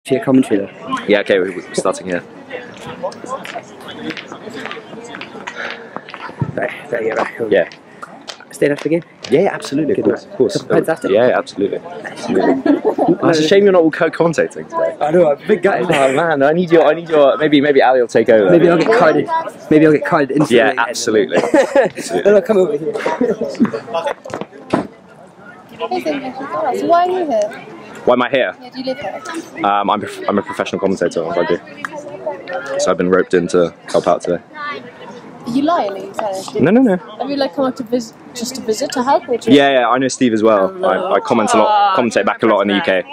Here, commentator. Yeah, okay, we're starting here. Right. Yeah. Staying after the game? Yeah, absolutely, of course. Pints after? Yeah, absolutely. Oh, it's a shame you're not all co-commentating today. I know, I'm a big guy. Oh man, I need your. Maybe Ali will take over. Maybe I'll get carded. Maybe I'll get carded instantly. Yeah, absolutely. No, come over here. So why are you here? Why am I here? Yeah, do you live here? I'm a professional commentator on rugby, so I've been roped in to help out today. Are you lying? No. Have you like come up to visit, just to visit, to help, or to? Yeah, I know Steve as well. I commentate back a lot in the UK.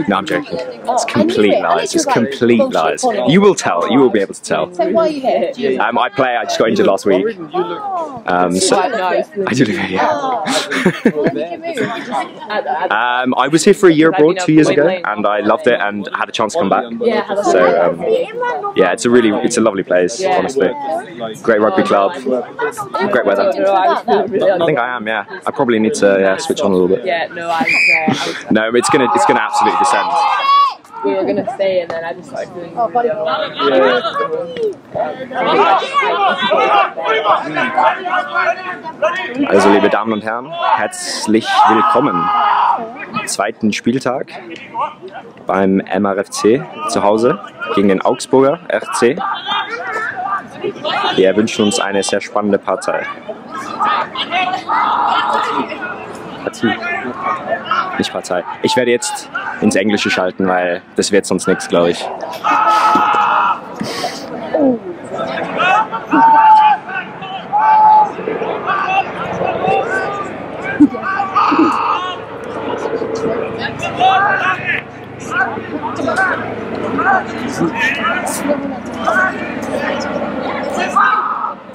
No, I'm joking. It's complete lies. It's complete lies. You will tell. You will be able to tell. So why are you here? I just got injured last week. So I do live here. I was here for a year abroad 2 years ago, and I loved it and had a chance to come back. So yeah, it's a lovely place, honestly. Great rugby club, great weather. I think I am, yeah. I probably need to switch on a little bit. Yeah, no, I was No, it's gonna absolutely descend. we were gonna stay, and then I just started doing the other one. Also, liebe Damen und Herren, herzlich willkommen. Zweiten Spieltag beim MRFC zu Hause gegen den Augsburger RC. Wir wünschen uns eine sehr spannende Partei. Partie. Nicht Partei. Ich werde jetzt ins Englische schalten, weil das wird sonst nichts, glaube ich.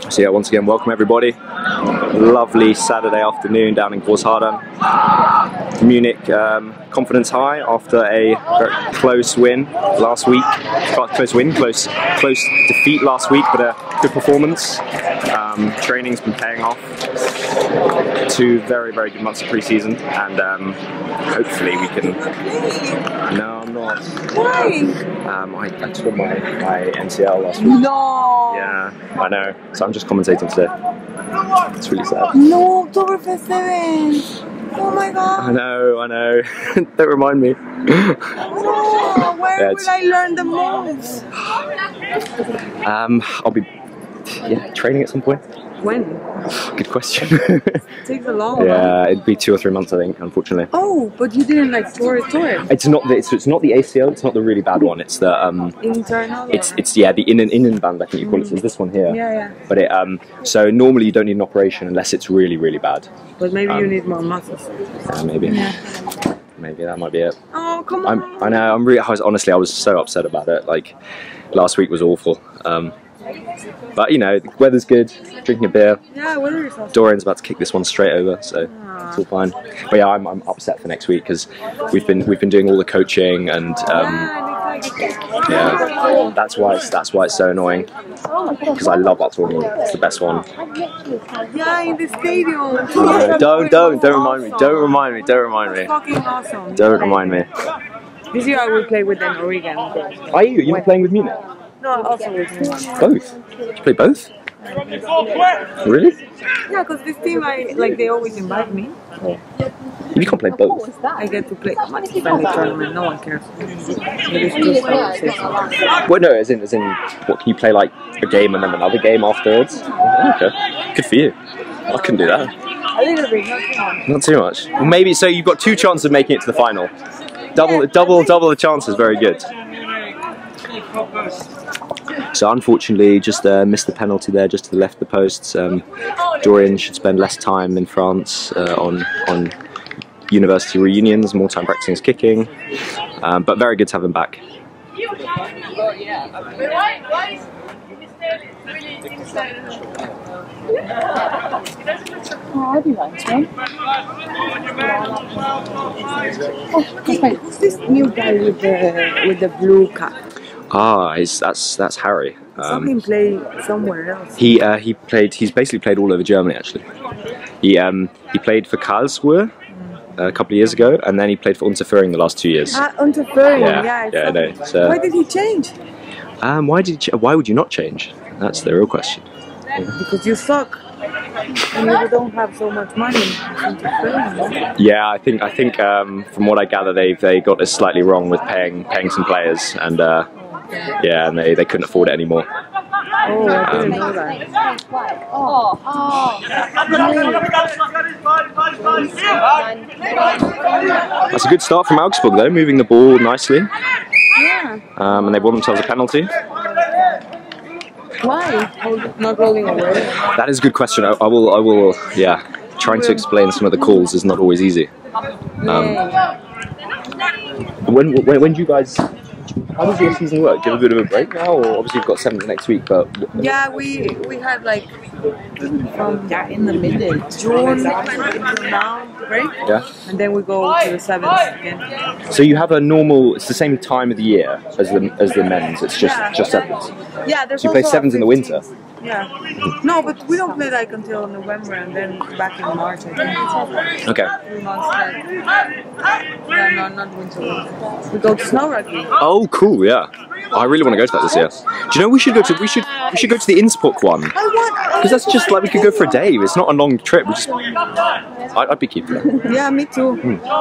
So yeah, once again, welcome everybody. Lovely Saturday afternoon down in Großhadern. Munich confidence high after a very close win last week. Close defeat last week, but a good performance. Training's been paying off. 2 very, very good months of pre-season, and hopefully we can. No, I'm not. Why? I tore my MCL last week. No. Yeah, I know. So I'm just commentating today. It's really sad. No, Oktoberfest 7. Oh my god. I know. Don't remind me. No, where will I learn the moves? I'll be training at some point. When? Good question. It takes a long time. Yeah, it'd be 2 or 3 months, I think, unfortunately. Oh, but you didn't like tore it. It's not the ACL. It's not the really bad one. It's the internal. It's the innenband, I think you call it. It's this one here. Yeah. But so normally you don't need an operation unless it's really, really bad. But maybe you need more muscles. Maybe. Yeah. Maybe that might be it. Oh, come on. I know. I was so upset about it. Like last week was awful. But you know, the weather's good. Drinking a beer. Yeah, weather is awesome. Dorian's about to kick this one straight over, so it's all fine. But yeah, I'm upset for next week because we've been doing all the coaching and yeah, that's why it's so annoying. Because I love aufzunehmen. It's the best one. Yeah, in the stadium. Don't remind me. Don't remind me. Don't remind me. Fucking awesome. Don't remind me. This year I will play with them Oregon. Are you? You're not playing with me now? No, also with them. Both? Did you play both? Really? Yeah, because this team, they always invite me. Oh. You can't play both. I get to play a much friendly tournament. No one cares. Well, no, as in, what, can you play like a game and then another game afterwards? Okay, good for you. I couldn't do that. A little bit, not too much. Not too much. Well, maybe so. You've got 2 chances of making it to the final. Double the chances. Very good. So unfortunately, just missed the penalty there, just to the left of the posts. Dorian should spend less time in France on university reunions, more time practicing his kicking. But very good to have him back. Oh, I'd be nice, man. Who's this new guy with the blue cap? Ah, that's Harry. Saw him play somewhere else. He's basically played all over Germany actually. He played for Karlsruhe a couple of years ago, and then he played for Unterföhring the last 2 years. Unterföhring, Yeah, yeah. I know. So, Why did he change? why would you not change? That's the real question. Because you suck. And you don't have so much money. Yeah, I think from what I gather, they got this slightly wrong with paying some players, and yeah, and they couldn't afford it anymore. Oh, I didn't know that. That's a good start from Augsburg though, moving the ball nicely. Yeah. And they won themselves a penalty. Why? Not rolling away. That is a good question. I will. Yeah, trying to explain some of the calls is not always easy. When do you guys? How does your season work? Do you have a bit of a break now, or obviously you've got 7th next week, but Yeah, we had like from in the middle June until now break. Yeah. And then we go to the 7th again. So you have a normal. It's the same time of the year as the men's. It's just 7s. Yeah, there's So you play also 7s in the winter. Yeah. No, but we don't play like until November and then back in March, I think. Okay. 3 months back. Yeah, no, not winter. We go to snow rugby. Oh, cool. Yeah. I really want to go to that this year. Do you know we should go to the Innsbruck one? Because that's just like we could go for a day. It's not a long trip. I'd be keen for that. Yeah, me too.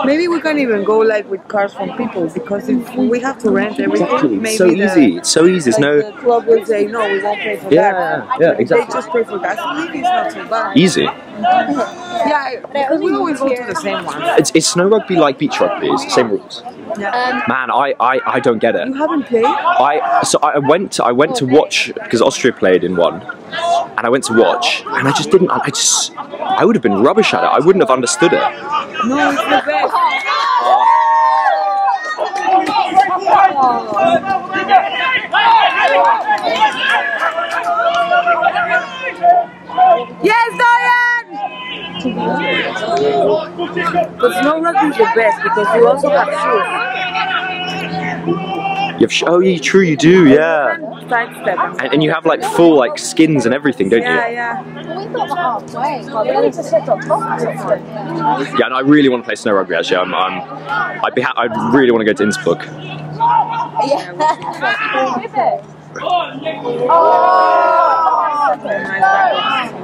Maybe we can even go like with cars from people, because if we have to rent everything, Exactly. maybe It's so easy. It's so easy. There's no. the club will say no, we won't pay for that. Yeah, But exactly. They just pay for gas. Maybe it's not so bad. Easy. Yeah, because we always go to the same one. It's snow rugby like beach rugby. It's the same rules. Yeah. Man, I don't get it. You haven't played? I went to watch because Austria played in one, and I went to watch, and I just didn't. I would have been rubbish at it. I wouldn't have understood it. No, it's the best. Yes, Diane! But snow rugby is the best because you also have shoes. Oh, yeah, true, you do, yeah. Sidestep. And you have like full like skins and everything, don't you? Yeah. Yeah, and I really want to play snow rugby. Actually, I really want to go to Innsbruck.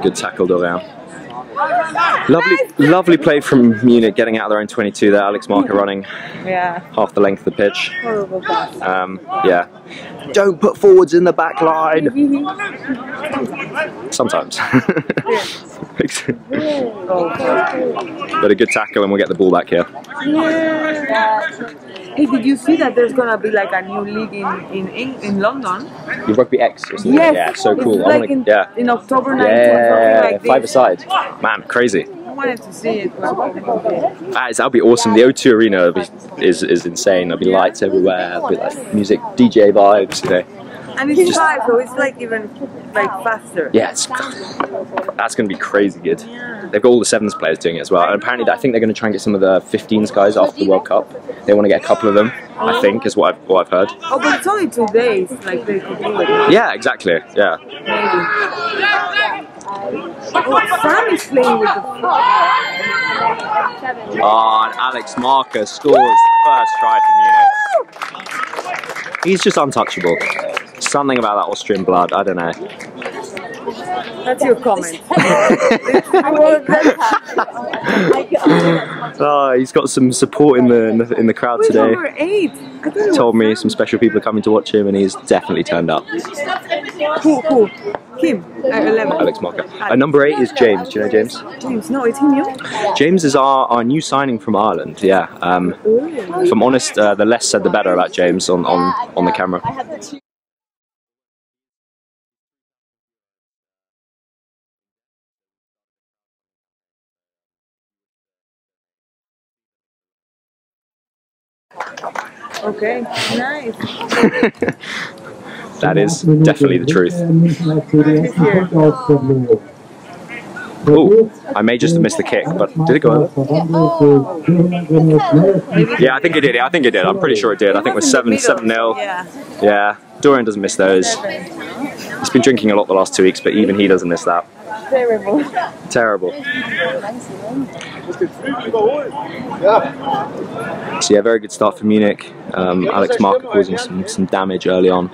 Good tackle, Dorian. Lovely play from Munich, getting out of their own 22 there. Alex Marker running half the length of the pitch. Horrible pass. Yeah. Don't put forwards in the back line. Sometimes. But a good tackle and we'll get the ball back here. Yeah. Hey, did you see that there's gonna be like a new league in London? The Rugby X or something? Yes. Yeah, so cool. It's like in October 19th, something like this. 5-a-side. Man, crazy. I wanted to see it. That'll be awesome. The O2 Arena is insane. There'll be lights everywhere. There'll be like music, DJ vibes, you know. And it's live, so it's like even like faster. Yeah, that's going to be crazy good. They've got all the 7s players doing it as well. And apparently I think they're going to try and get some of the 15s guys after the World Cup. They want to get a couple of them, I think, is what I've heard. Oh, but it's only 2 days, like they could do it. Yeah, exactly, yeah. Oh, Sam is playing with the Oh, and Alex Marker scores the first try for Munich. He's just untouchable. Something about that Austrian blood, I don't know. That's your comment. Oh, he's got some support in the crowd Who's today. number 8? Told me some special people are coming to watch him, and he's definitely turned up. Who? Him. 11. Alex Marker. Number 8 is James. Do you know James? James, no, it's him, you? James is our new signing from Ireland. Yeah. If I'm honest, the less said the better about James on the camera. Okay, nice. That is definitely the truth. Oh, I may just have missed the kick, but did it go over? Yeah, I think it did. I'm pretty sure it did. I think it was 7-0. Yeah, Dorian doesn't miss those. He's been drinking a lot the last 2 weeks, but even he doesn't miss that. Terrible. Terrible. So yeah, very good start for Munich. Alex Marker causing some damage early on.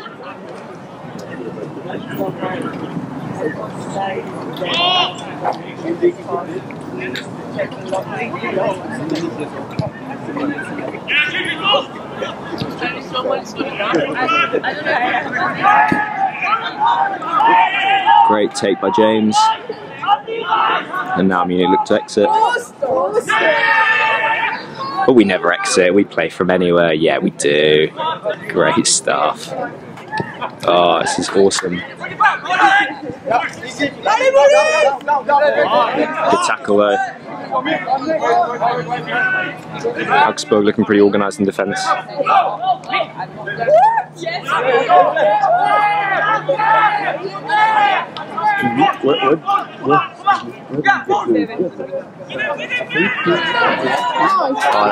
Great take by James. And now Munich look to exit. But we never exit, we play from anywhere. Yeah, we do. Great stuff. Oh, this is awesome. Good tackle though. Augsburg looking pretty organised in defence. Oh,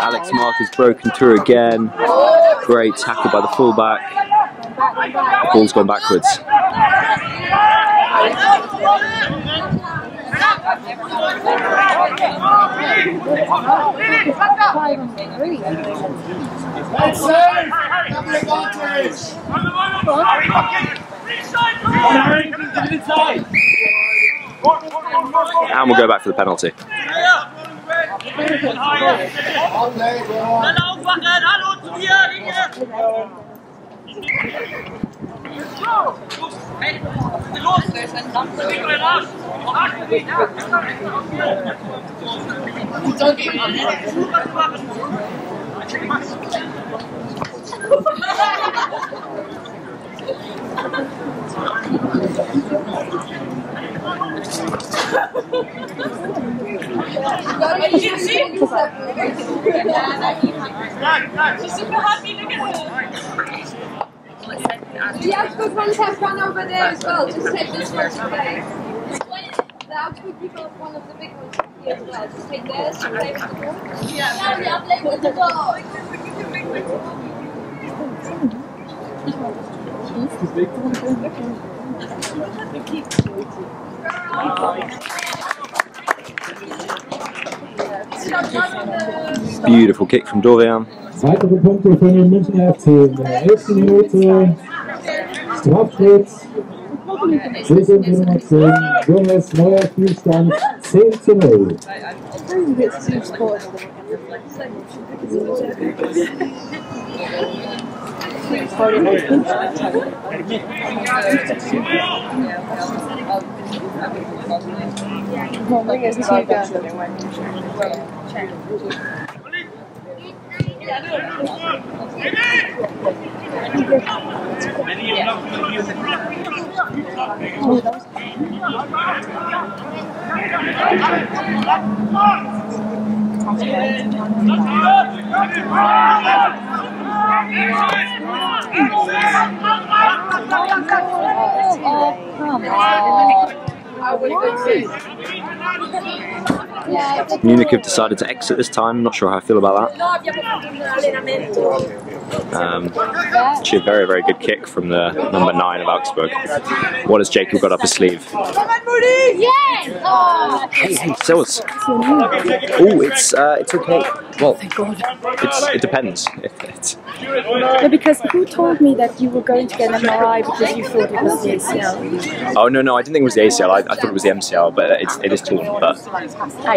Alex Mark has broken through again. Great tackle by the fullback. The ball's gone backwards. And we'll go back for the penalty. The Augsburg ones have run over there as well. Just take this one today. The Augsburg people have one of the big ones here as well. Just take theirs and play with the ball. Yeah, we are playing with the ball. Beautiful kick from Dorian. Weitere Punkte für den München RFC in der 11. Minute. Strafschritt. Schluss in Nummer 10. Jonas, neuer Spielstand 10:0. Munich have decided to exit this time. Not sure how I feel about that. Actually a very, very good kick from the number 9 of Augsburg. What has Jacob got up his sleeve? Hey, Sills. Oh, it's okay. Well, it depends. No, because who told me that you were going to get an MRI because you thought it was the ACL? Oh no, I didn't think it was the ACL. I thought it was the MCL, but it is torn. But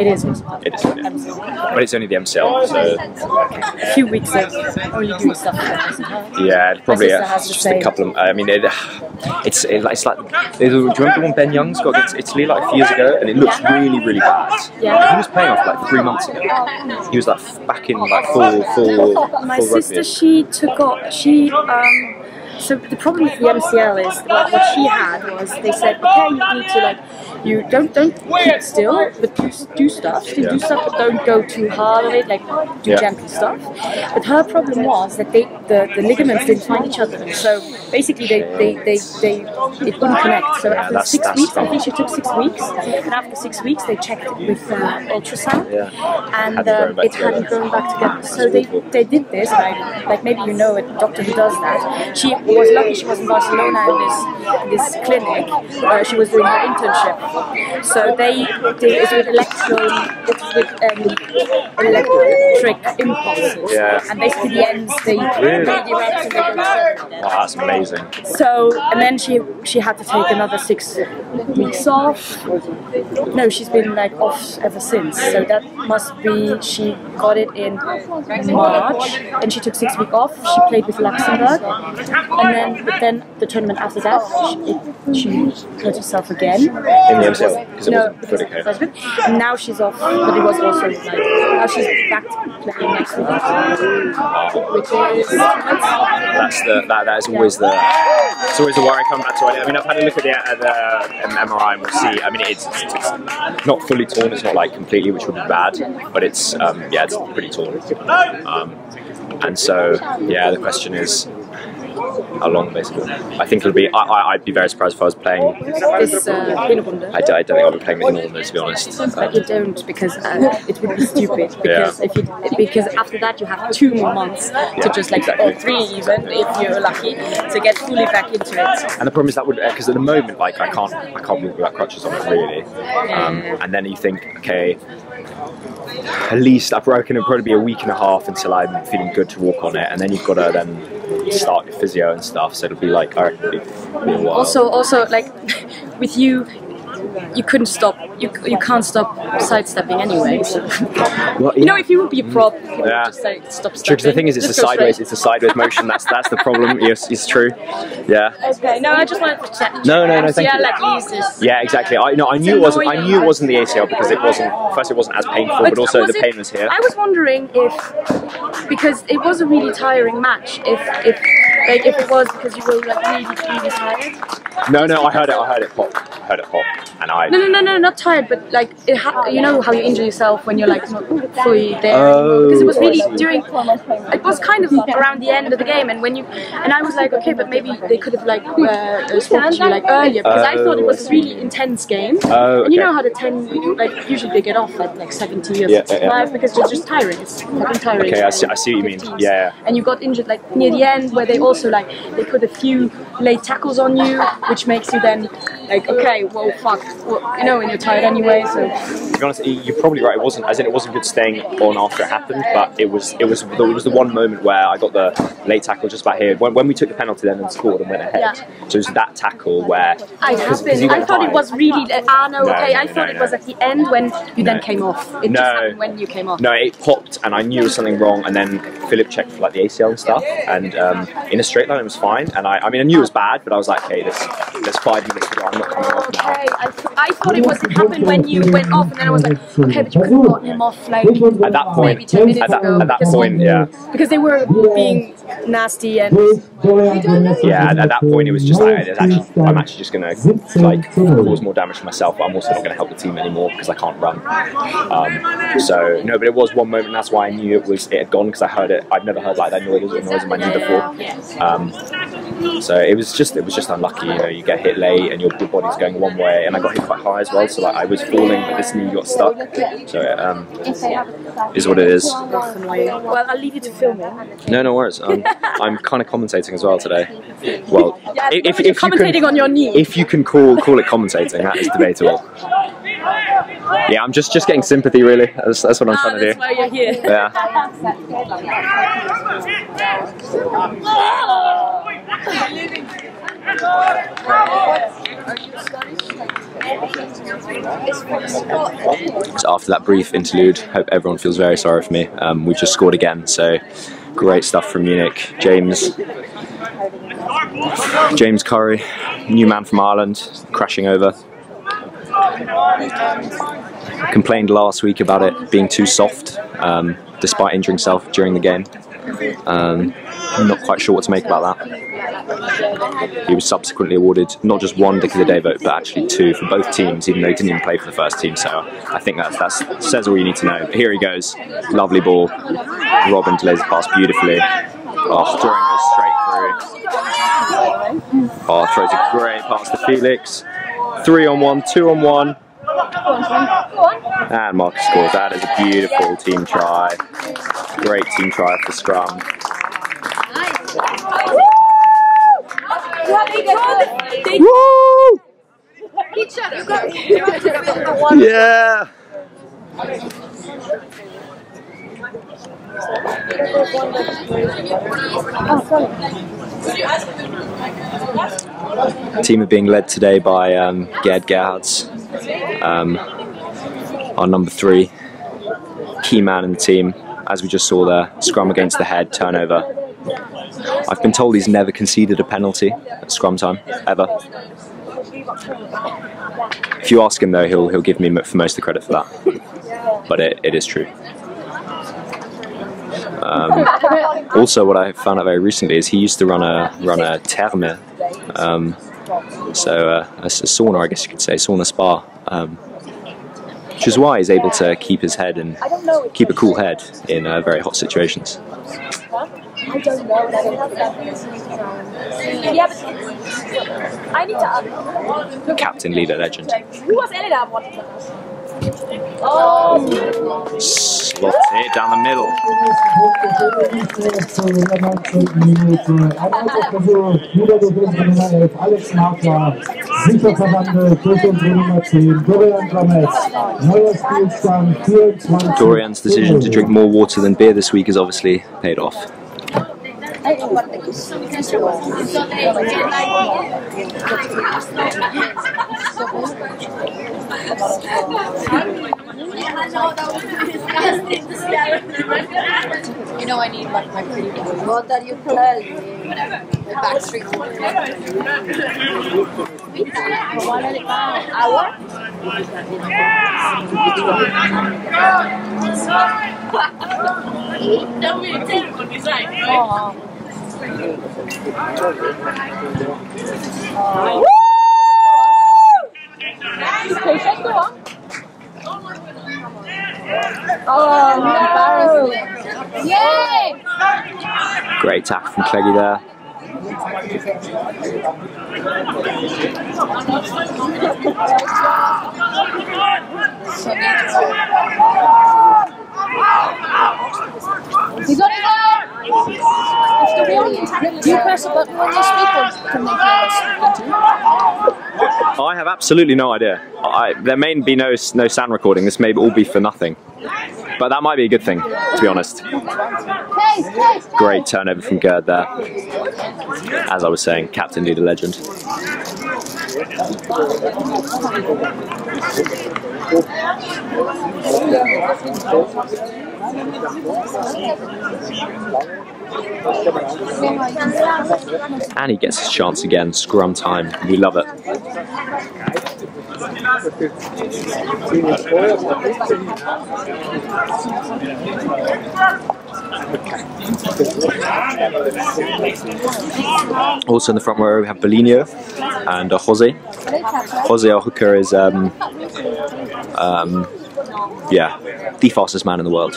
It is. it is, yeah. But it's only the MCL, so A few weeks of only doing stuff like that, isn't it? yeah, it's probably My sister has the just a same. couple of. I mean, it's like. Do you remember when Ben Youngs got against Italy like a few years ago, and it looks really, really bad. Yeah. He was playing off like 3 months ago. He was like back in like full My full sister, rugby. so the problem with the MCL is like, what she had was they said, okay, you need to like, you don't keep still, but do stuff. So do stuff, but don't go too hard on it. Like do gentle stuff. But her problem was that the ligaments didn't find each other. So basically it wouldn't connect. So after 6 weeks, I think she took 6 weeks, and after 6 weeks they checked it with ultrasound, and it hadn't grown back together. So they did this, and like maybe you know a doctor who does that. She was lucky she was in Barcelona in this clinic where she was doing her internship So they did it with electric impulses. Yeah. And basically the ends they Really? direct and they go circular. Oh, that's amazing. So, and then she had to take another 6 weeks off. No, she's been like off ever since. So that must be, she got it in March, and she took 6 weeks off. She played with Luxembourg, and then the tournament after that, she hurt herself again. In the MCL? Because it wasn't fully okay. And now she's off, but it was also like, now she's back to playing next week. Which is... That is always it's always the worry coming back to it. I mean, I've had a look at the MRI and we'll see. I mean, it's not fully torn, it's not like completely, which would be bad, but it's, yeah, it's pretty torn. And so, yeah, the question is, how long, basically? I think it'll be. I'd be very surprised if I was playing. This Hinrunde. I don't think I'll be playing the Hinrunde, to be honest. But you don't, because it would be stupid. Because because after that you have 2 more months to just like, or 3 even, if you're lucky, to get fully back into it. And the problem is that would, because at the moment, like I can't walk without crutches on it really. And then you think, okay, at least I've broken. It'll probably be a week and a half until I'm feeling good to walk on it, and then you've got to then start your physio and stuff. So it'll be like, I reckon it'll be a while. Also, like with you couldn't stop. You can't stop sidestepping anyway. So. Well, yeah. You know, if you would be a prop, you would just say stop stepping. Because the thing is, it's a sideways. It's a sideways motion. That's the problem. Yes, it's true. Yeah. Okay. No, I just wanted to check. No. Thank you. Like yeah, exactly. I knew it wasn't. I knew it wasn't the ACL because it wasn't. First, it wasn't as painful, but also the pain was here. I was wondering if, because it was a really tiring match, if it was because you were like really tired. No, I heard it pop. And I. No, not tired, but like you know how you injure yourself when you're like not fully there. Because it was really during. It was kind of around the end of the game, and I was like, okay, but maybe they could have like spoken to you like earlier, because I thought it was a really intense game. And you know how the 10 like usually they get off at like 70 or 65 because it's just tiring. It's fucking tiring. Okay, I see what you mean. Yeah. And you got injured like near the end, where they also like they put a few late tackles on you, which makes you then like, okay, well, fuck, well, you know, when you're tired anyway. So to be honest, you're probably right. It wasn't good staying on after it happened, but it was the one moment where I got the late tackle just about here when we took the penalty then and scored and went ahead. Yeah. So it was that tackle where I thought it was really I thought it was at the end when you then came off. It just happened when you came off. No, it popped and I knew there was something wrong, and then Philip checked for like the ACL and stuff, and in a straight line it was fine, and I mean I knew it was bad, but I was like, okay, there's 5 minutes to go, I'm not coming off now. I thought it was happened when you went off, and then I was like, okay, but you could have gotten him off like at that point, maybe 10 minutes ago. At that point, yeah. Because they were being nasty and yeah, at that point it was just like, I'm actually just gonna like cause more damage to myself, but I'm also not gonna help the team anymore because I can't run. So no, but it was one moment, and that's why I knew it had gone, because I heard it. I've never heard like that noise in my knee before. So it was just unlucky. You know, you get hit late and your body's going one way, and I got hit quite high as well. So like I was falling, but this knee got stuck. So it is what it is. well, I'll leave you to film it. No worries. I'm kind of commentating as well today. Well, if you commentating can, on your knee. If you can call it commentating, that is debatable. Yeah, I'm just getting sympathy really. That's what I'm trying to do. That's why you're here. Yeah. So after that brief interlude, hope everyone feels very sorry for me. We've just scored again, so great stuff from Munich. James Curry, new man from Ireland, crashing over. Complained last week about it being too soft, despite injuring himself during the game. I'm not quite sure what to make about that. He was subsequently awarded not just 1 Dick of the Day vote, but actually 2 for both teams, even though he didn't even play for the first team. So I think that says all you need to know. But here he goes, lovely ball. Robin delays the pass beautifully. Oh, throwing goes straight through. Oh, throws a great pass to Felix. 3-on-1, 2-on-1. And Marcus scores. That is a beautiful team try. Great team try for scrum. Woo! each other. You got to feel the one. Yeah. The team are being led today by Gerd Gerhards, our number 3 key man in the team. As we just saw there, scrum against the head, turnover. I've been told he's never conceded a penalty at scrum time, ever. If you ask him though, he'll give me for most of the credit for that. But it is true. Also, what I found out very recently is he used to run a therme, so a sauna, I guess you could say, sauna spa, which is why he's able to keep his head and keep a cool head in very hot situations. I don't know. Yeah, but I need to. Captain, leader, legend. Who was in it? Slots it down the middle. Dorian's decision to drink more water than beer this week has obviously paid off. You know, I need like my pretty boy. What are you playing? The Backstreet Yay! Great tackle from Cleggy there. You got it! Do you press a button when you speak, or can they hear us speaking too? I have absolutely no idea. There may be no sound recording. This may all be for nothing. But that might be a good thing, to be honest. Great turnover from Gerd there. As I was saying, captain, leader, legend. And he gets his chance again, scrum time. We love it. Also in the front row we have Bolinho and Jose. Jose, our hooker, is yeah, the fastest man in the world.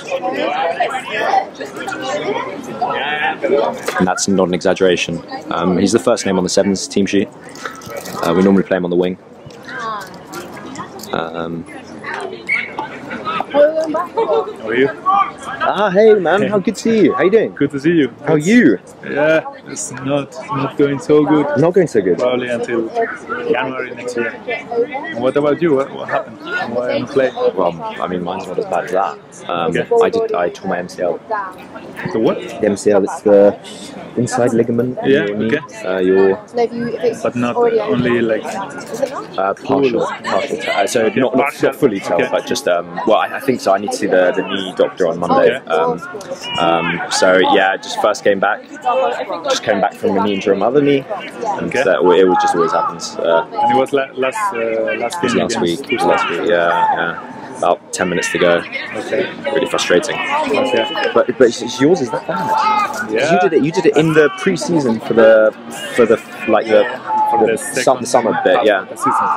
And that's not an exaggeration. He's the first name on the sevens team sheet. We normally play him on the wing. How are you? Ah, hey man, how good to see you. How you doing? Good to see you. How are you? Yeah, it's not going so good. Not going so good. Probably until January next year. And what about you? What happened? Why don't you play? Well, I mean, mine's not as bad as that. I tore my MCL. The what? The MCL, it's the inside ligament in your knee. Okay. But not only like partial. So not fully tell, okay. but just well, I think so. I need to see the knee doctor on Monday. Okay. So yeah, just first came back. Just came back from a knee injury on my other knee, and Okay. it just always happens. and it was last game Last week, yeah. About 10 minutes to go. Okay. Really frustrating. Okay. But yours is that bad? 'Cause Yeah. you did it in the pre-season for the summer bit, yeah. The season.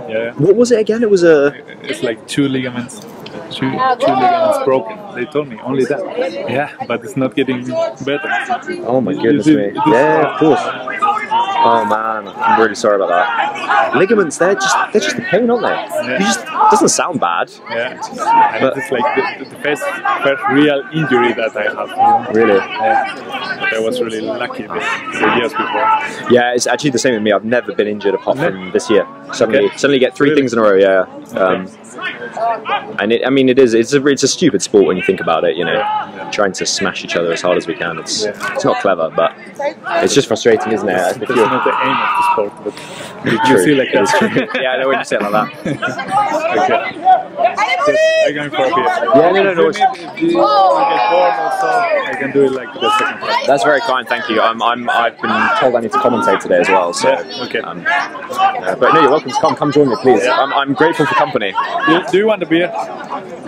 Yeah. What was it again? It was It's like two ligaments broken. They told me only that. Yeah, but it's not getting better. Oh my goodness me. Yeah, of course. Oh man, I'm really sorry about that. Ligaments, they're just a pain, aren't they? Yeah. You just doesn't sound bad. Yeah, but it's like the first real injury that I have. Really? Yeah. But I was really lucky the years before. Yeah, it's actually the same with me. I've never been injured apart from this year. Suddenly get three things in a row. Yeah. And I mean, it's a stupid sport when you think about it. You know, trying to smash each other as hard as we can. It's not clever, but it's just frustrating, isn't it? That's not the aim of the sport, but you see like that. Yeah, I know when you say it like that. Okay. I'm going for a beer. Yeah, no. If you get bored or so, I can do it like the second time. That's very kind, thank you. I've been told I need to commentate today as well. So, okay. But no, you're welcome to come join me, please. I'm grateful for company. Do you want a beer?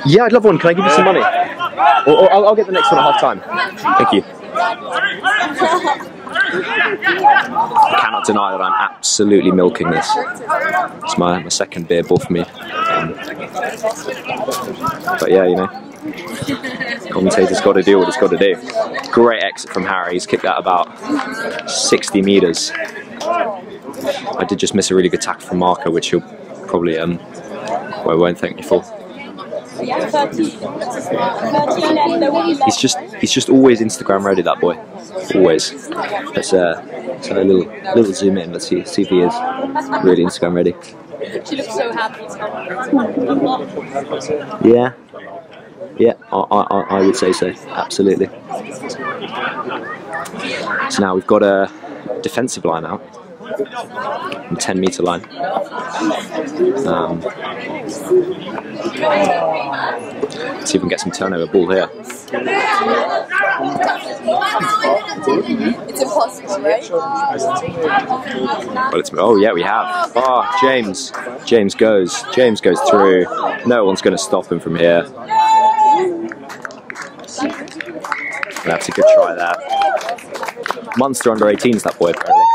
Yeah, I'd love one. Can I give you some money? Or I'll get the next one at half time. Thank you. I cannot deny that I'm absolutely milking this. It's my second beer bought for me. But yeah, you know, commentator's got to do what he's got to do. Great exit from Harry. He's kicked that about 60 metres. I did just miss a really good tackle from Marco, which he'll probably won't thank me for. He's just always Instagram ready, that boy. Always. Let's have a little zoom in. Let's see if he is really Instagram ready. She looks so happy. Yeah. Yeah, I would say so. Absolutely. So now we've got a defensive line out. 10-metre line. Let's see if we can get some turnover ball here. It's impossible, right? Well, oh yeah, we have. Oh, James goes through. No one's going to stop him from here. That's a good try there. Munster under 18s, that boy apparently.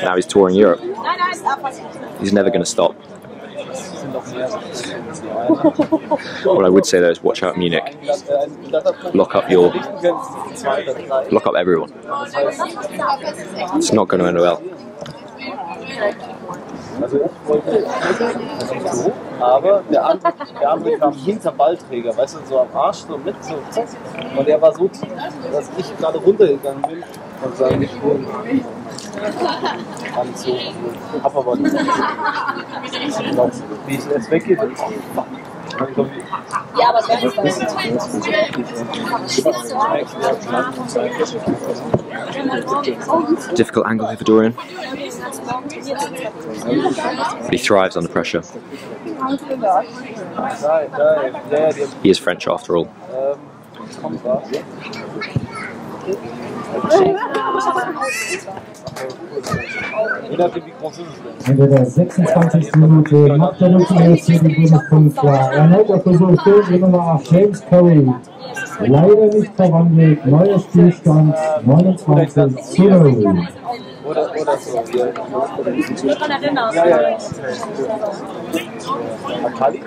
Now he's touring Europe. He's never going to stop. What I would say though is watch out Munich. Lock up everyone. It's not going to end well. Aber der andere kam hinter Ballträger, weißt du, so am Arsch, so mit, so zack. Und er war so tief, dass ich gerade runtergegangen bin und sage, ich bin so, hab aber nicht. Wie es jetzt weggeht, Ja, aber wer ist das? Difficult angle here for Dorian. But he thrives under pressure. He is French after all. In der 26. Minute macht der München RFC den Bonuspunkt klar. Erneut auf Versuch die Nummer 8, James Curry. Leider nicht verwandelt. Neuer Spielstand 29:0. Oder so. Ich kann erinnern. Ja. Akali?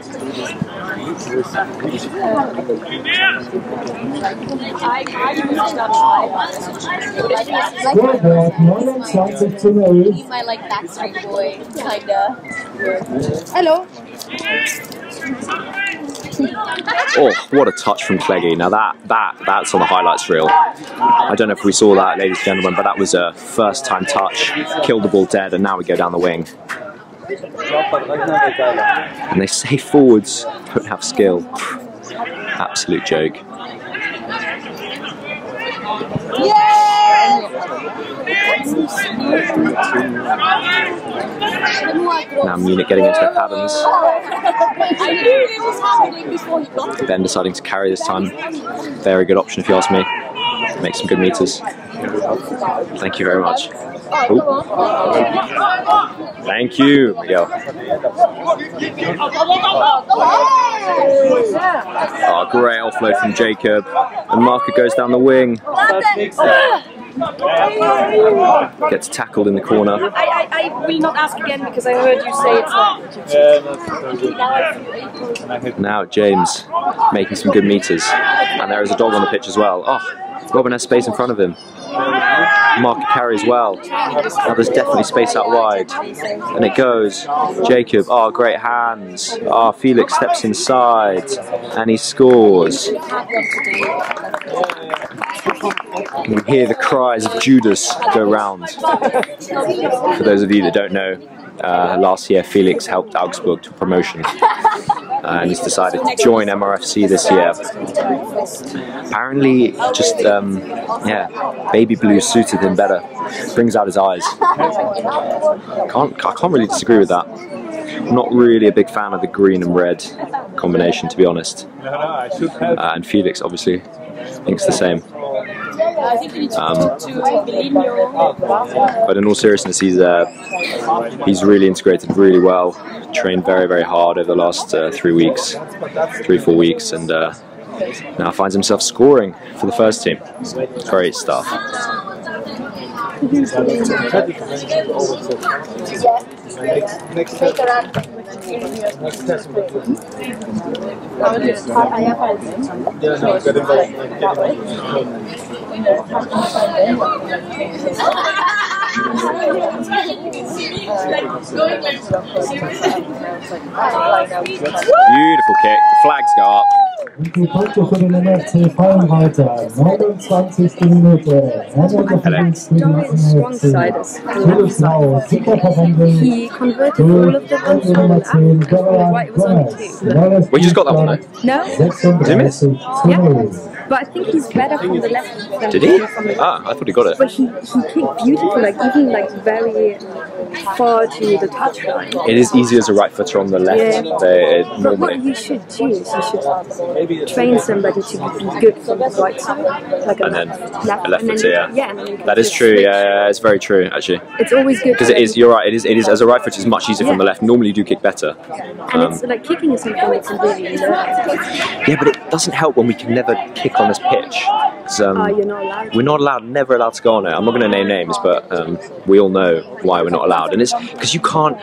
Vorwärts 29:0. My like Backstreet Boy kinda. Hello. Oh, what a touch from Cleggy. Now that's on the highlights reel. I don't know if we saw that, ladies and gentlemen, but that was a first time touch. Killed the ball dead, and now we go down the wing. And they say forwards don't have skill. Absolute joke. Now Munich getting into their patterns. Ben deciding to carry this time. Very good option if you ask me. Make some good meters. Thank you very much. Ooh. Thank you, Miguel. Oh, great offload from Jacob. And Marco goes down the wing. Gets tackled in the corner. I will not ask again because I heard you say it's not. Now James making some good meters. And there is a dog on the pitch as well. Oh, Robin has space in front of him. Mark carry as well. Now there's definitely space out wide. And it goes. Jacob, oh, great hands. Oh, Felix steps inside. And he scores. You hear the cries of Judas go round. For those of you that don't know, last year Felix helped Augsburg to promotion. And he's decided to join MRFC this year. Apparently, just, yeah, baby blue suited him better. Brings out his eyes. I can't really disagree with that. I'm not really a big fan of the green and red combination, to be honest. And Felix, obviously, thinks the same. But in all seriousness, he's really integrated really well. Trained very, very hard over the last 3 weeks, 3-4 weeks, and now finds himself scoring for the first team. Great stuff. Beautiful kick, the flags go up. Und die Punkte für den MRFC fallen weiter. 29. Minute. He converted all of the ones on the white was on 2. We just got that one, though. No? Did he miss? Yeah. But I think he's better from the left than Did he? from the right. Ah, I thought he got it. But he kicked beautiful, like even like very far to the touchline. It is easier as a right footer on the left. Yeah. Normally. But what you should do is you should train somebody to be good from the right side, like And then left, a left footer, yeah. Yeah, and then you can That is just true. switch. Yeah, it's very true actually. It's always good Because it is. You're right. It is as a right footer, it's much easier from the left. Normally, you do kick better. And it's like kicking is something that's really learned. Yeah, but it doesn't help when we can never kick on this pitch. You're not allowed. We're not allowed, never allowed to go on it. I'm not going to name names, but we all know why we're not allowed. And it's because you can't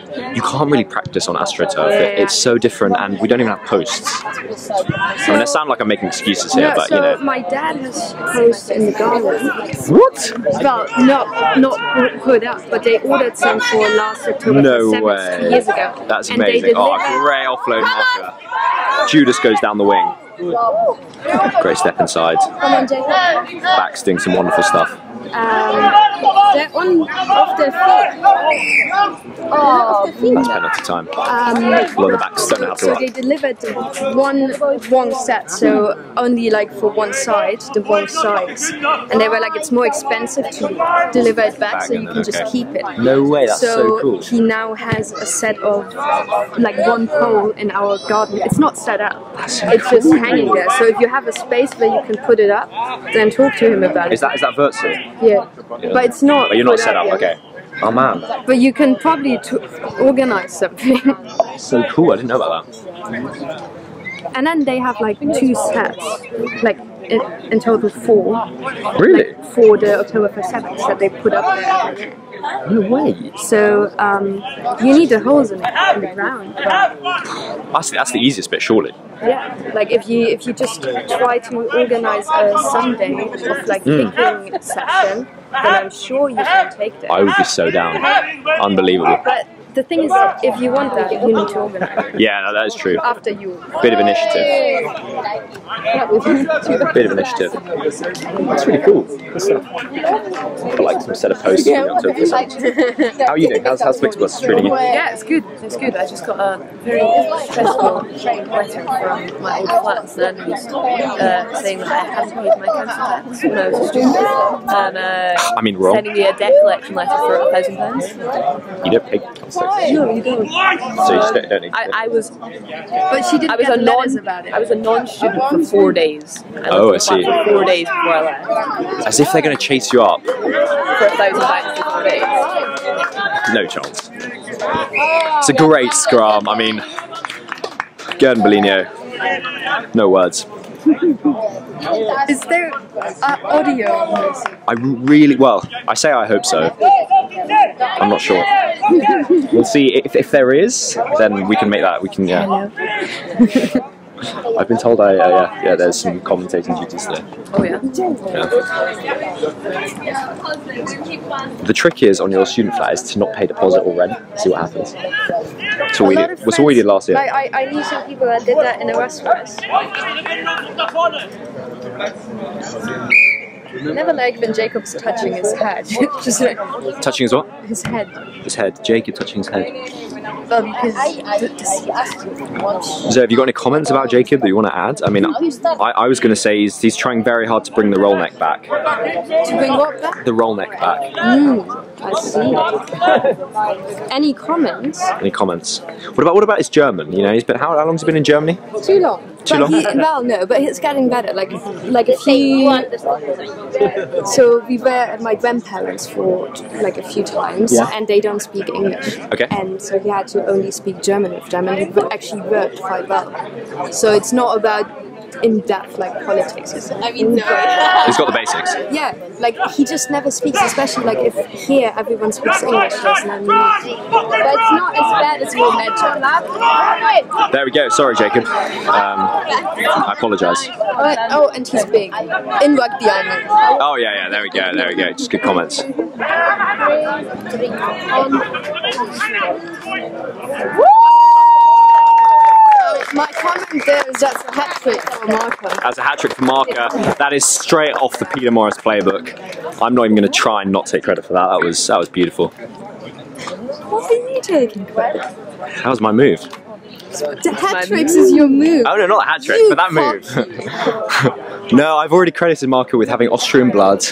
really practice on AstroTurf. It's so different, and we don't even have posts. I mean, I sound like I'm making excuses here, but you know. My dad has posts in the garden. What? Well, not put up, but they ordered some for last October. No 7th, way. 2 years ago. That's And they amazing. Oh, a delivered- great offload marker. Judas goes down the wing. Great step inside. Come on, Jacob. Back's doing some wonderful stuff. They're on off their feet. Oh, That's penalty time. Well, the backs don't know how to so run. they delivered one set, so only like for one side, the wrong size. And they were like, it's more expensive to deliver it back, so you can just keep it. No way, that's so cool. He now has a set of like one pole in our garden. It's not set up, it's just hanging there. So if you have a space where you can put it up, then talk to him about it. Is that Vertsu? Yeah, but it's not. But you're not put set up, yet. okay. Oh man. But you can probably organize something. So cool, I didn't know about that. And then they have like 2 sets, like in total 4. Really? Like, for the October 7th that they put up there. No way. So you need the holes in the ground. That's the easiest bit, surely. Yeah, like if you just try to organize a Sunday of like kicking session, then I'm sure you can take that. I would be so down. Unbelievable. But the thing is, if you want that, you need to organize it. Yeah, no, that is true. After you. Bit of initiative. Bit of initiative. That's really cool. Good stuff. I'd like some set of posts. How are you doing? How's Flixbus treating you? Yeah, it's good. It's good. I just got a very stressful letter from my old flat landlord saying that I hadn't paid my council tax when I was a student, and I mean, wrong. sending me a debt collection letter for £1,000. You don't pay council tax. No, you don't. So you just don't need to pay. I was. But she didn't I was get a letters about it. I was a non-student for 4 days. Oh, I see. For 4 days before I left. As if they're going to chase you up. For £1,000 for 4 days. No chance. It's a great scrum. I mean, Gerd and Bellinho. No words. Is there audio on this? I really, well, I say I hope so. I'm not sure. We'll see if there is, then we can make that. We can, yeah. I've been told there's some commentating duties there. Oh yeah? The trick is on your student flat is to not pay deposit or rent. See what happens. That's what we did. That's what we did last year. I knew some people that did that in Erasmus. I never liked when Jacob's touching his head. Just like, touching his what? his head. His head. Jacob touching his head. Well, because So have you got any comments about Jacob that you want to add? I mean, I was going to say he's trying very hard to bring the roll neck back. to bring what back? The roll neck back. I see. Any comments? Any comments? What about his German? You know, he's been how long's he been in Germany? Too long. Too long? Well, no, but it's getting better. Like a few. So we were at my grandparents for like a few times, and they don't speak English. Okay. And so he had to only speak German with them, and it actually worked quite well. So it's not about in-depth like politics. I mean, no. He's got the basics. Yeah, like he just never speaks, especially like if here everyone speaks English, there's no need. But it's not as bad as your med. There we go. Sorry, Jacob. I apologise. Oh, and he's big. In rugby, I mean. Oh yeah. There we go. There we go. Just good comments. My comment there is that's a hat-trick for Marker. That's a hat-trick for Marker. That is straight off the Peter Morris playbook. I'm not even going to try and not take credit for that. That was beautiful. What are you taking credit? That was my move. The hat-tricks is your move. Oh no, not a hat-trick, but that move. No, I've already credited Marker with having Austrian blood.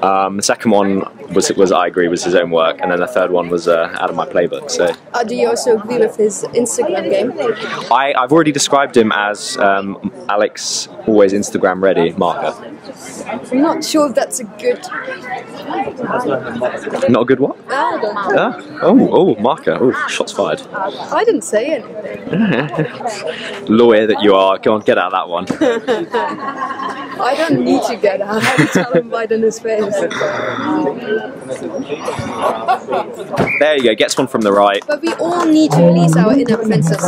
The second one was I agree was his own work, and then the third one was out of my playbook. So. Do you also agree with his Instagram game? I've already described him as Alex, always Instagram ready, Marker. I'm not sure if that's a good. Not a good what? Oh, Marker. Oh, shots fired. I didn't say anything. Lawyer that you are. Go on, get out of that one. I don't need to get out. I tell him right in his face. There you go, gets one from the right. But we all need to release our inner princess.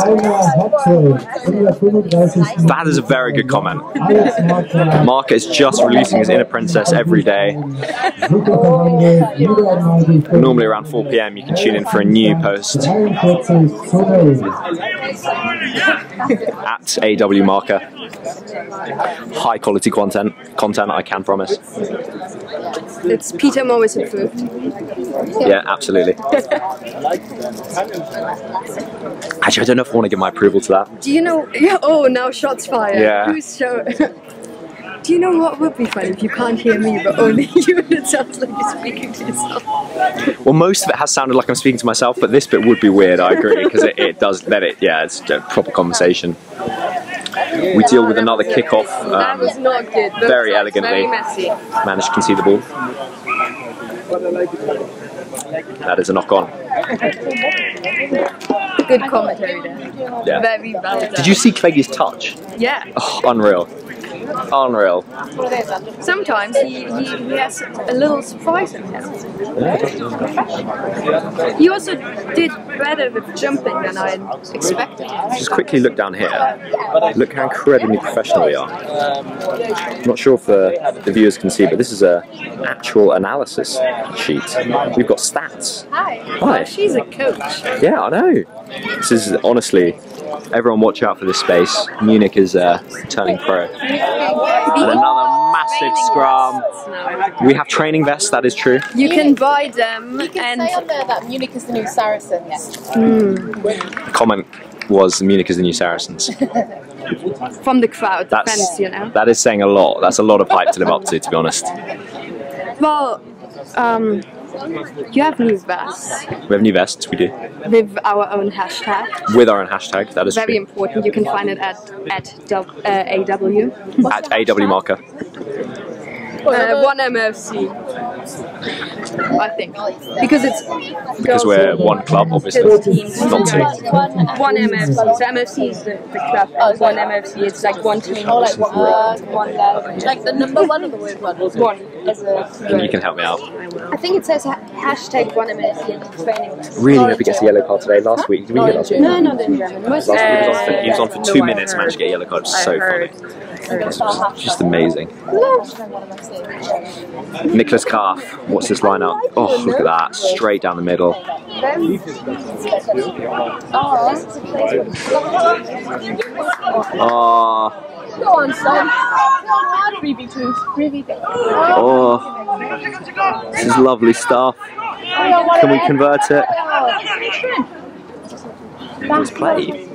That is a very good comment. Marker is just releasing his inner princess every day. Normally around 4 PM you can tune in for a new post. At AW Marker. High quality content I can promise. It's Peter Morris approved. Yeah, absolutely. Actually, I don't know if I want to give my approval to that. Do you know? Yeah. Oh, now shots fired. Yeah. Who's show? Do you know what would be funny if you can't hear me but only you and it sounds like you're speaking to yourself? Well, most of it has sounded like I'm speaking to myself, but this bit would be weird, I agree, because it does let it, yeah, it's a proper conversation. We deal with another kickoff. That was not good. Very elegantly. Very messy. Managed to concede the ball. That is a knock on. Good commentary there. Yeah. Very well done. Did you see Craig's touch? Yeah. Oh, unreal. Unreal. Sometimes he has a little surprise in him. He also did better with jumping than I expected. Just quickly look down here. Look how incredibly professional we are. I'm not sure if the viewers can see, but this is an actual analysis sheet. We've got stats. Hi. Hi. Oh, she's a coach. Yeah, I know. This is honestly, everyone watch out for this space. Munich is turning pro. And another massive scrum. We have training vests, that is true. You can buy them. You can say on there that Munich is the new Saracens. The comment was Munich is the new Saracens. From the crowd, the fans, you know. That is saying a lot. That's a lot of hype to live up to be honest. Well, you have new vests. We have new vests, we do. With our own hashtag. With our own hashtag, that is very true. important. You can find it at AW. At AW Marker. One MRFC. I think. Because we're one club, obviously. Not two. One MRFC. So MRFC is the club. And one MRFC is like one team. One level. Like the number one or the word one? One. As a You can help me out. I think it says hashtag one MRFC in the training. Really hope he gets a yellow card today. Last week, did we get last week? No, not in German. Last week he was on for 2 minutes and managed to get a yellow card. It's so funny. It's just amazing. Nicholas Graf, what's this line up? Oh, look at that. Straight down the middle. Oh. Go on, son. Oh. This is lovely stuff. Can we convert it? Let's play.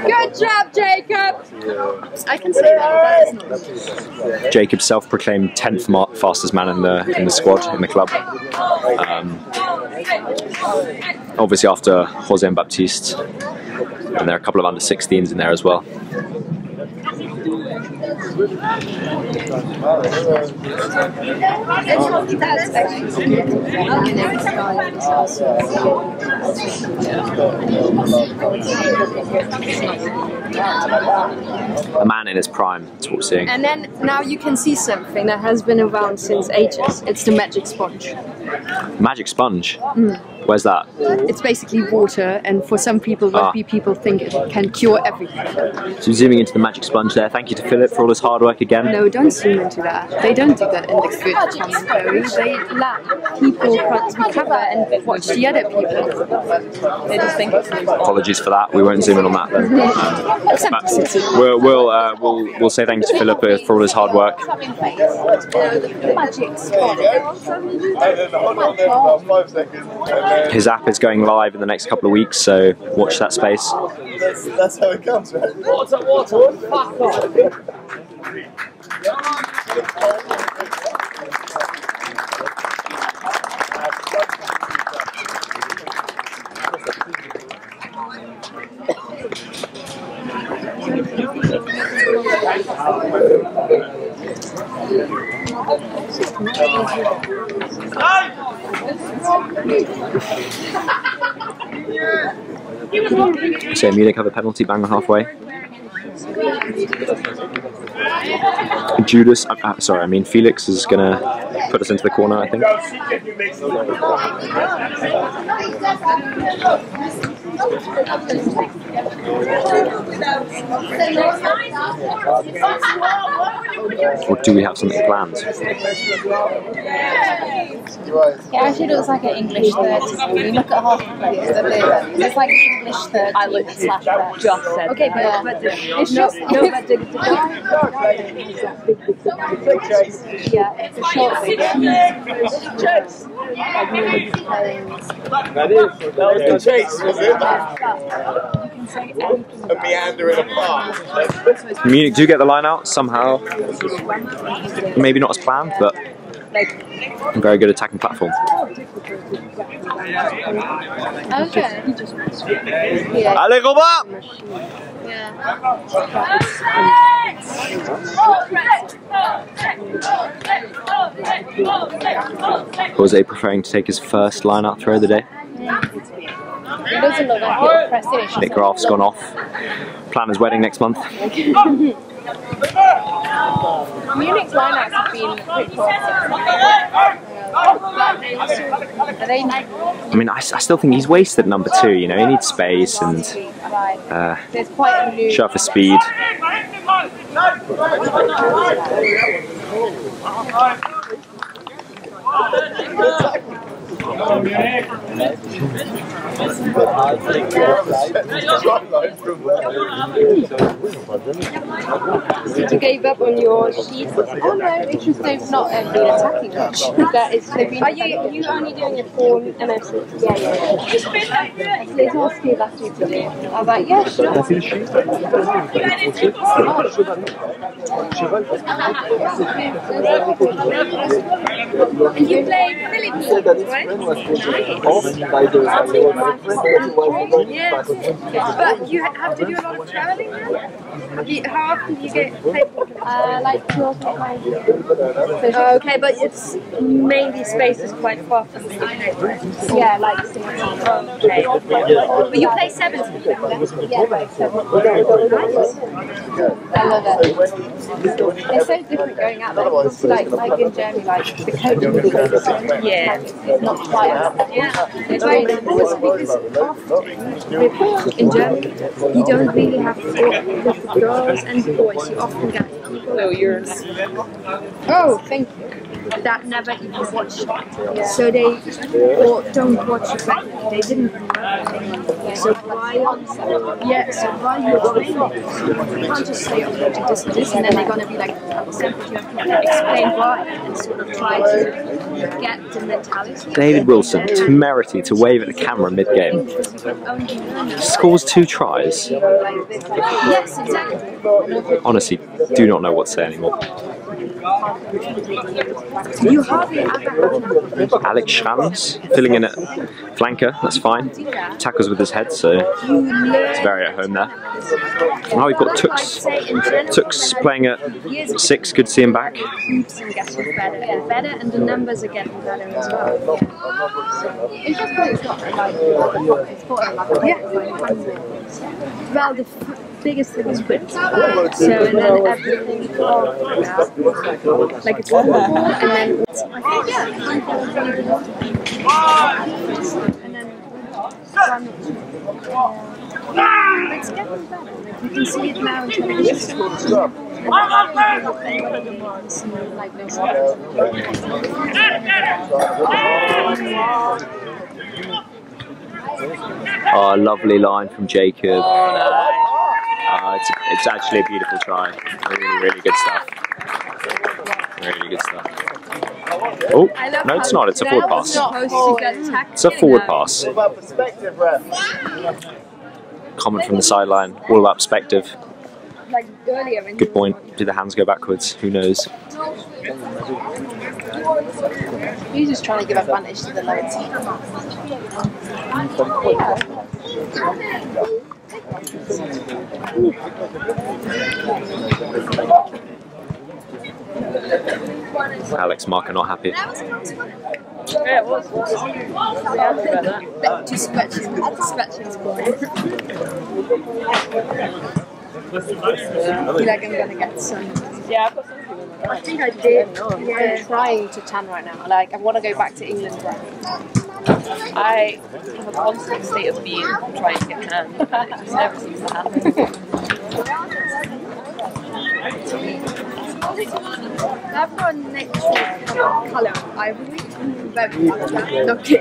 Good job, Jacob! I can say that. Jacob, self-proclaimed 10th fastest man in the squad, in the club. Obviously after Jose and Baptiste, and there are a couple of under-16s in there as well. A man in his prime, that's what we're seeing. And then now you can see something that has been around since ages. It's the magic sponge. Magic sponge? Where's that? It's basically water, and for some people, rugby people think it can cure everything. So zooming into the magic sponge there, thank you to Philip for all his hard work again. No, don't zoom into that. They don't do that in the good commentary. They let people recover and watch the other people. They just think. Apologies for that. We won't zoom in on that then. We'll say thank you to Philip for all his hard work. Magic sponge. His app is going live in the next couple of weeks, so watch that space. That's how it comes, right? Water! Fuck off! So Munich have a penalty bang on halfway. Judas, sorry, I mean Felix is going to put us into the corner, I think. Or do we have something planned? It actually looks like an English third. When you look at half the players, it's like an English third. I looked slash that. Just said. Okay, but it's just yeah, it's a short video. That is the chase, was it? A meander in a park. Munich do get the line out somehow. Maybe not as planned, but a very good attacking platform. Okay. Allez, Robert! Jose preferring to take his first line out throw of the day. It doesn't look like it. Press Nick Graf's gone off. Plan his wedding next month. Munich's lineouts have been pretty cool. I mean, I still think he's wasted number 2, you know, he needs space and show off his speed. You gave up on your sheet. Oh no, it's just they've not been attacking much. That is, are you only doing it for MRFC? Yeah. There's more skill left to do. I was like, yeah, sure. And you play Philippines, right? Yeah. But you have to do a lot of traveling now? How often do you get paid? Like 2 or 3 times a year. Okay, but it's mainly space is quite far from the city. Yeah, like Singapore. Okay. But you play 70? Yeah, like 7. I love it. It's so different going out there. It's like in Germany, like the coaching is not quite as It's very also because often in Germany you don't really have to with the girls and the boys. You often get people. No, yours. Oh, thank you. That never even watch it. So they or don't watch it regularly. They didn't know. So why? Yeah. So why you're training? You can't just say, "Oh, do this and this," and then they're gonna be like, "Separate." You have to explain why and sort of try to get the mentality. David Wilson, temerity to wave at the camera mid-game. Scores 2 tries. Yes, exactly. Honestly, do not know what to say anymore. You hardly ever Alex Schrams filling in at flanker, that's fine. Tackles with his head, so it's very at home there. Now we've got Tux. Tux playing at 6, good to see him back. keeps and gets better and better, and the numbers are getting better as well. It's just that it's not like it's for Well, the biggest thing is width. So, and then everything like it's football, and then it's, and then it's getting better. Like you can see it now in television. Oh, lovely line from Jacob. It's actually a beautiful try. Really, really good stuff. Really good stuff. Oh, no, it's not. It's a forward pass. It's a forward pass. Comment from the sideline. All about perspective. Good point. Do the hands go backwards? Who knows? He's just trying to give advantage to the lower team. Alex Mark are not happy. Yeah, it was. Just scratching scoring. I feel like I'm gonna get some. Yeah, I've got some people. I think I did. Yeah. I'm trying to tan right now. Like I want to go back to England right now. I have a constant state of being trying to get tan. It just never seems to happen. I've got a natural colour ivory.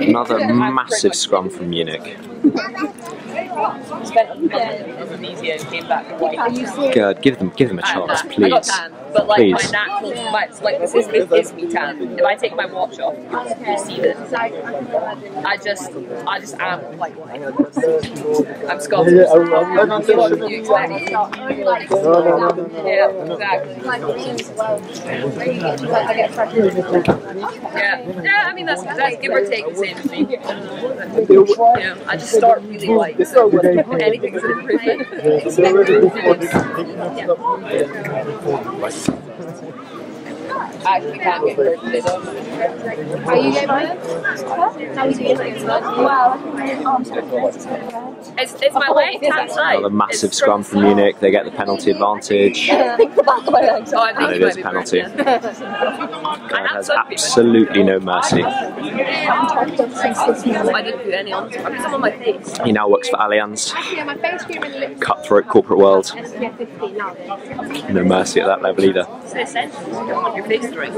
Another massive scrum from Munich. Spent a month in Indonesia and came back white. God, give them a chance, I got please. tan, but like Please. my natural, like this is me tan. If I take my watch off, you see this. I just am like white. I'm Scottish. What do you expect? Yeah, exactly. Yeah, I mean that's give or take the same as me. Yeah, I just start really white. So anything's an improvement. I actually can't get birthday though. Are you going to How are you doing? Wow. It's my right hand side. Another massive scrum from Munich. They get the penalty advantage. And it is a penalty. God has absolutely no mercy. I didn't do any on I'm on my face. He now works for Allianz. Yeah, my face cream and lips. Cutthroat corporate world. SPF 15 now. No mercy at that level either. It's the essentials. You don't want your face to ring.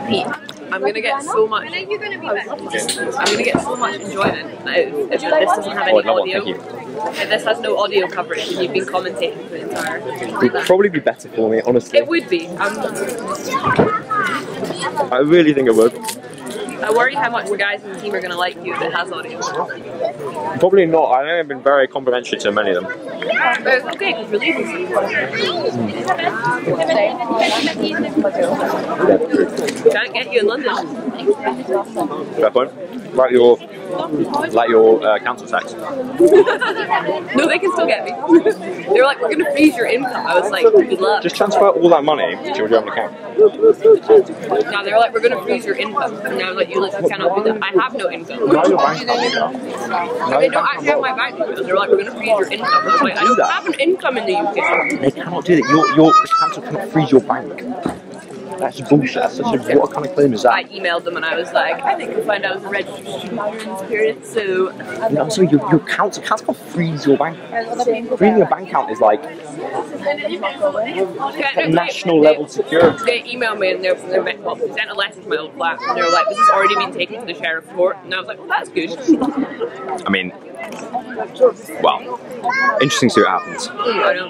Pete, I'm gonna get so much. I'm gonna get so much enjoyment if this doesn't have any audio. If this has no audio coverage and you've been commentating for the entire. It would probably be better for me, honestly. It would be. I really think it would. I worry how much the guys in the team are going to like you if it has audience. Probably not. I think I've been very complimentary to many of them. But it's okay because we're leaving. Can't get you in London. Fair point. Like your council tax. No, they can still get me. They were like, we're going to freeze your income. I was like, good luck. Just transfer all that money to your German account. No, they were like, we're going to freeze your income. And I was like, you cannot do that. I have no income. No, your bank account. They don't actually have my bank details. They were like, we're going to freeze your income. I was like, I don't have an income in the UK. They cannot do that. Your council cannot freeze your bank. That's bullshit. That's such a, what kind of claim is that? I emailed them and I was like, I think you'll find out the registration period, so... No, I'm sorry, your council can't freeze your bank. Freezing your bank account is like national level security. They emailed me and they sent a letter to my old flat and they were like, this has already been taken to the sheriff's court. And I was like, well, that's good. I mean, well, interesting to see what happens. I know.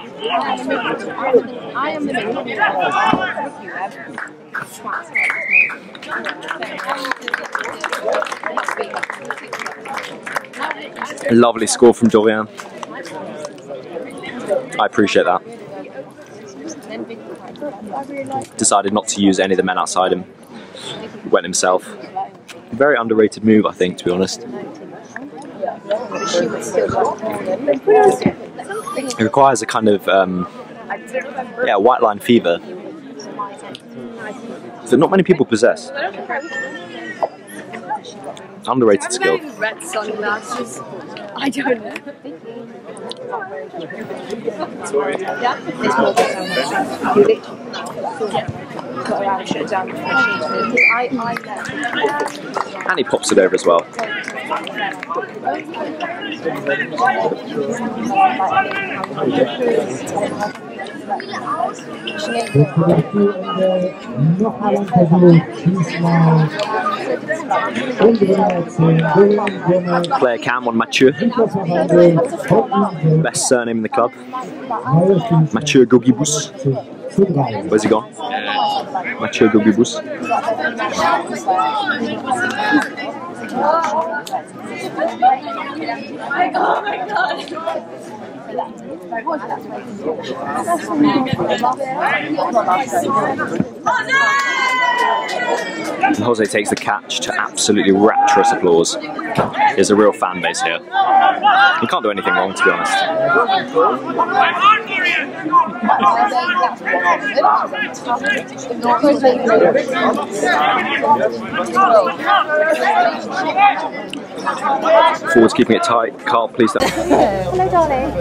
I am the A lovely score from Dorian. I appreciate that. Decided not to use any of the men outside him. Went himself. Very underrated move, I think, to be honest. It requires a kind of white line fever that not many people possess. Underrated skill. Red sunglasses. I don't know. And he pops it over as well. Player cam on Mathieu. Best surname in the club. Mathieu Gogibus. Where's he gone? Mathieu Gogibus. Oh my god. And Jose takes the catch to absolutely rapturous applause. There's a real fan base here. He can't do anything wrong, to be honest. Forwards keeping it tight. Carl, please don't. Hello, darling.